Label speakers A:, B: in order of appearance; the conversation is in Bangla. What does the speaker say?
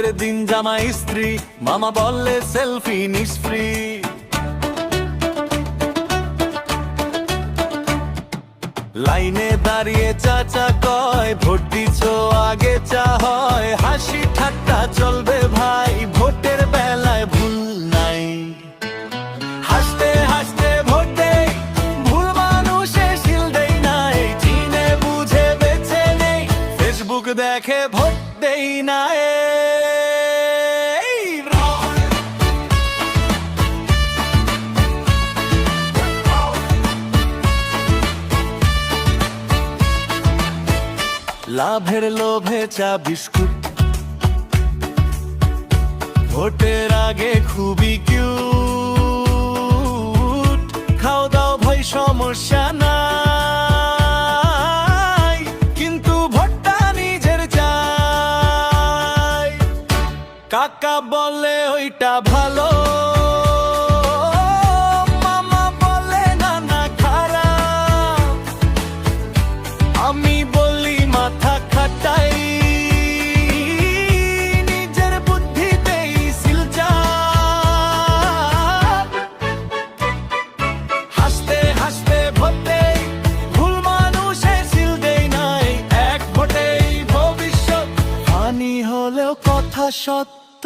A: ভোটের দিন জামাই স্ত্রী, মামা বললে সেলফি নিষ্ফ্রি। লাইনে দাঁড়িয়ে চাচা কয় ভোট দিছ আগে চা হয়, হাসি ঠাট্টা চলবে ভাই, ভোটের বেলায় ভুল নাই। হাসতে হাসতে ভোট দেই, ভুল মানুষে শিল দেই নাই, চিনে বুঝে বেছে নেই, ফেসবুক দেখে ভোট দেই না। লাভের লোভে চা বিস্কুট, ভোটের আগে খুবই কিউট, খাও দাও ভাই সমস্যা নাই, কিন্তু ভোটটা নিজের চাই। কাকা বলে ওইটা ভালো, মামা বলে না না খারাপ, আমি বলি মাথা খাটাই, নিজের বুদ্ধিতেই সিলচাপ। হাসতে হাসতে ভোট দেই, ভুল মানুষে সিল দেই নাই, এক ভোটেই ভবিষ্যৎ, হানি হলেও কথা সত্য।